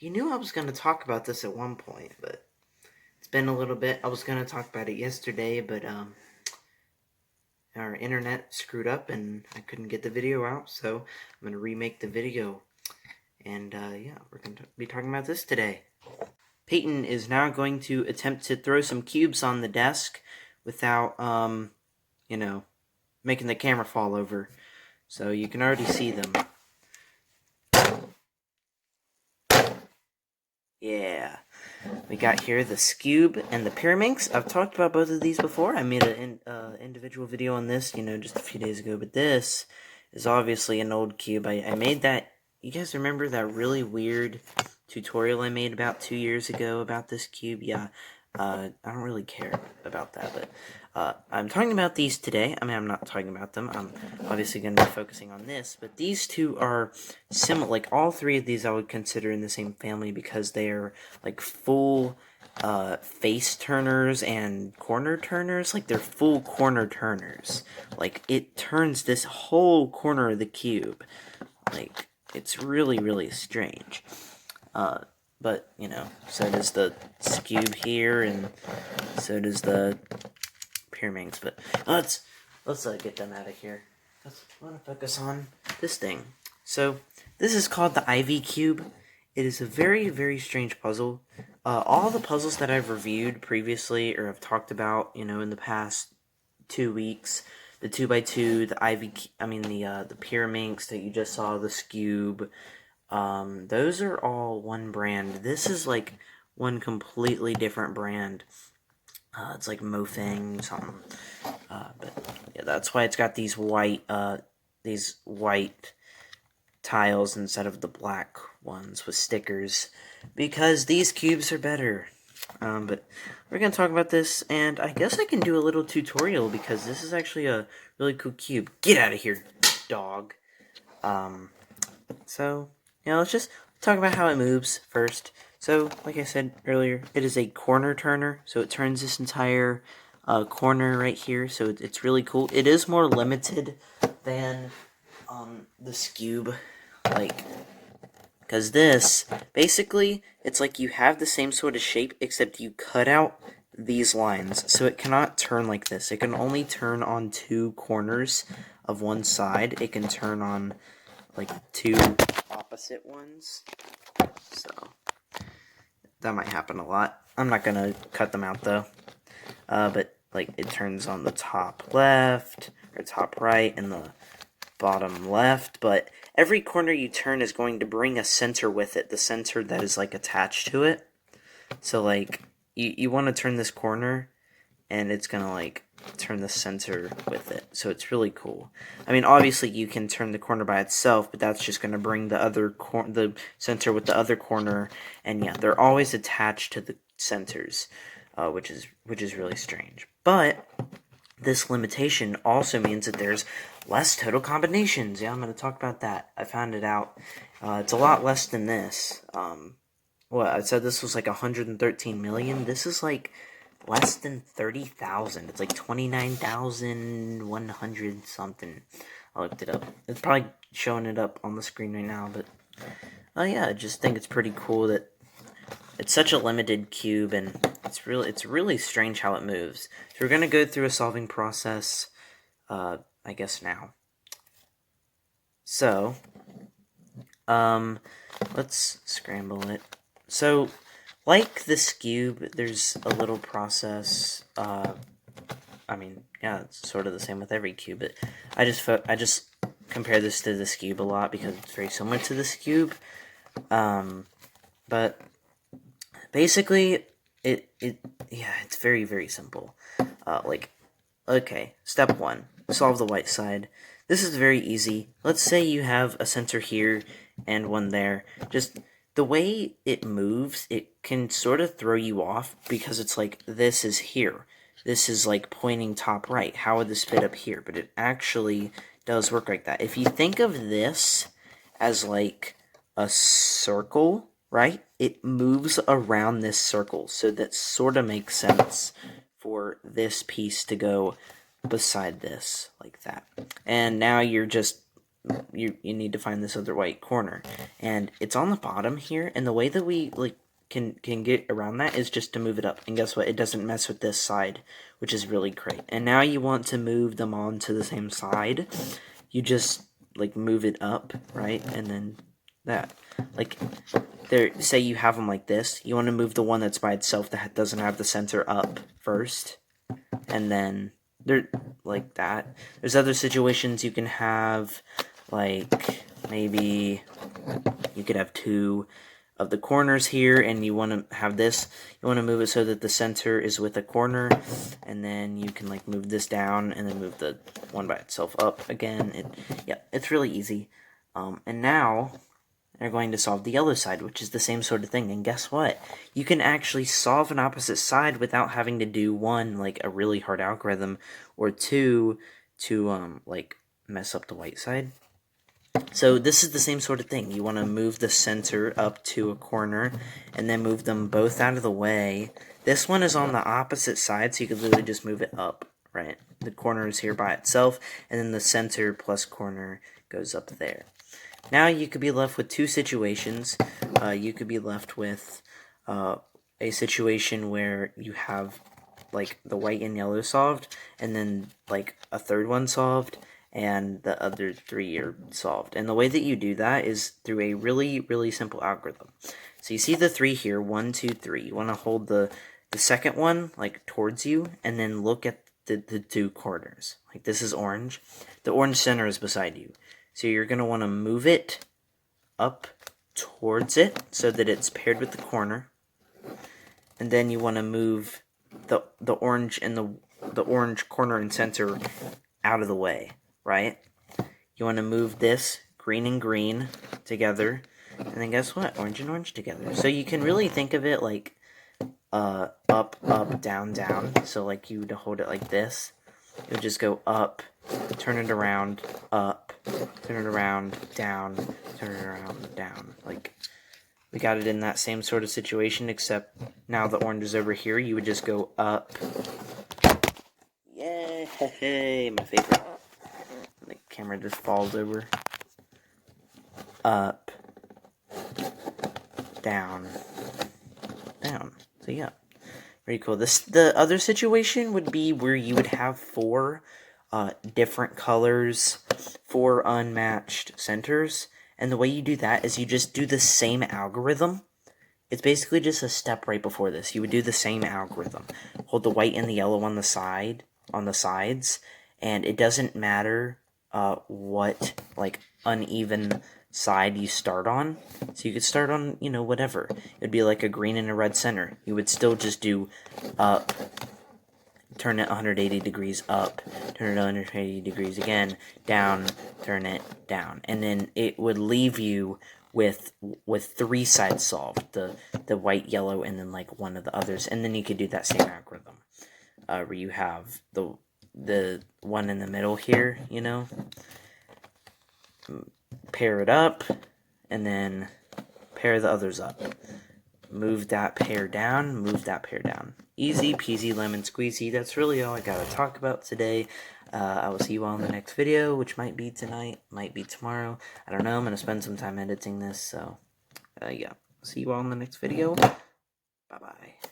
You knew I was going to talk about this at one point, but it's been a little bit. I was going to talk about it yesterday, but our internet screwed up and I couldn't get the video out, so I'm going to remake the video. And yeah, we're going to be talking about this today. Peyton is now going to attempt to throw some cubes on the desk without, making the camera fall over. So you can already see them. Yeah. We got here the Scoob and the Pyraminx. I've talked about both of these before. I made an individual video on this, just a few days ago. But this is obviously an old cube. I made that. You guys remember that really weird tutorial I made about 2 years ago about this cube? Yeah. I don't really care about that, but I'm talking about these today. I mean, I'm not talking about them. I'm obviously going to be focusing on this, but these two are similar. Like, all three of these I would consider in the same family because they are, like, full face turners and corner turners. Like, they're full corner turners. Like, it turns this whole corner of the cube. Like, it's really, really strange. But, so does the Scoob here, and so does the Pyraminx. But let's get them out of here. I want to focus on this thing. So, this is called the Ivy Cube. It is a very, very strange puzzle. All the puzzles that I've reviewed previously, or have talked about, in the past 2 weeks, the 2x2, the the Pyraminx that you just saw, the Scoob, those are all one brand. This is like one completely different brand. It's like Mofang something. But yeah, that's why it's got these white tiles instead of the black ones with stickers, because these cubes are better. But we're gonna talk about this, and I guess I can do a little tutorial because this is actually a really cool cube. Get out of here, dog. So let's just talk about how it moves first. So, like I said earlier, it is a corner turner, so it turns this entire corner right here, so it's really cool. It is more limited than the Scoob, because this, basically, it's like you have the same sort of shape, except you cut out these lines, so it cannot turn like this. It can only turn on 2 corners of one side. It can turn on, like, 2 opposite ones, so that might happen a lot. I'm not gonna cut them out, though. But, like, it turns on the top left, or top right, and the bottom left, but every corner you turn is going to bring a center with it, the center that is, like, attached to it. So, like, you want to turn this corner, and it's gonna, like, turn the center with it, so it's really cool. I mean, obviously you can turn the corner by itself, but that's just gonna bring the the center with the other corner, and yeah, they're always attached to the centers, which is really strange. But this limitation also means that there's less total combinations. Yeah, I'm gonna talk about that. I found it out. It's a lot less than this. I said this was like 113 million. This is like less than 30,000. It's like 29,100 something. I looked it up. It's probably showing it up on the screen right now, but yeah, I just think it's pretty cool that it's such a limited cube, and it's really strange how it moves. So we're gonna go through a solving process, I guess now. So, let's scramble it. So, like the Scoob, there's a little process. I mean, yeah, it's sort of the same with every cube, but I just compare this to the Scoob a lot because it's very similar to the Scoob. But basically, it's very, very simple. Okay, step 1, solve the white side. This is very easy. Let's say you have a center here and one there. Just the way it moves, it can sort of throw you off because it's like, this is here. This is like pointing top right. How would this fit up here? But it actually does work like that. If you think of this as like a circle, right? It moves around this circle, so that sort of makes sense for this piece to go beside this, like that. And now you're just you need to find this other white corner, and it's on the bottom here. And the way that we can get around that is just to move it up. And guess what? It doesn't mess with this side, which is really great. And now you want to move them on to the same side. You just move it up, right? And then that, say you have them like this. You want to move the one that's by itself that doesn't have the center up first, and then they're like that. There's other situations you can have, maybe you could have two of the corners here, and you want to have this. You want to move it so that the center is with a corner, and then you can move this down, and then move the one by itself up again. It's really easy. And now they're going to solve the yellow side, which is the same sort of thing. And guess what? You can actually solve an opposite side without having to do one, a really hard algorithm, or two, to mess up the white side. So this is the same sort of thing. You want to move the center up to a corner, and then move them both out of the way. This one is on the opposite side, so you could literally just move it up, right? The corner is here by itself, and then the center plus corner goes up there. Now you could be left with two situations. You could be left with a situation where you have the white and yellow solved, and then a third one solved, and the other three are solved. And the way that you do that is through a really, really simple algorithm. So you see the 3 here, 1, 2, 3. You want to hold the second one towards you, and then look at the two corners. This is orange. The orange center is beside you. So you're going to want to move it up towards it so that it's paired with the corner. And then you want to move the orange and the orange corner and center out of the way, right? You want to move this green and green together. And then guess what? Orange and orange together. So you can really think of it up, up, down, down. So you would hold it like this. You'll just go up, turn it around, up, turn it around, down, turn it around, down. We got it in that same sort of situation, except now the orange is over here. You would just go up. Yay, my favorite. The camera just falls over. Up, down, down. So yeah. Pretty cool. The other situation would be where you would have 4 different colors, 4 unmatched centers, and the way you do that is you just do the same algorithm. It's basically just a step right before this. You would do the same algorithm. Hold the white and the yellow on the sides, and it doesn't matter what uneven side you start on. So you could start on, whatever. It'd be a green and a red center. You would still just do up, turn it 180 degrees up, turn it 180 degrees again, down, turn it down. And then it would leave you with 3 sides solved, the white, yellow, and then one of the others. And then you could do that same algorithm where you have the one in the middle here, pair it up, and then pair the others up. Move that pair down, move that pair down. Easy peasy lemon squeezy. That's really all I gotta talk about today. I will see you all in the next video, which might be tonight, might be tomorrow. I don't know, I'm gonna spend some time editing this, so yeah. See you all in the next video. Bye-bye.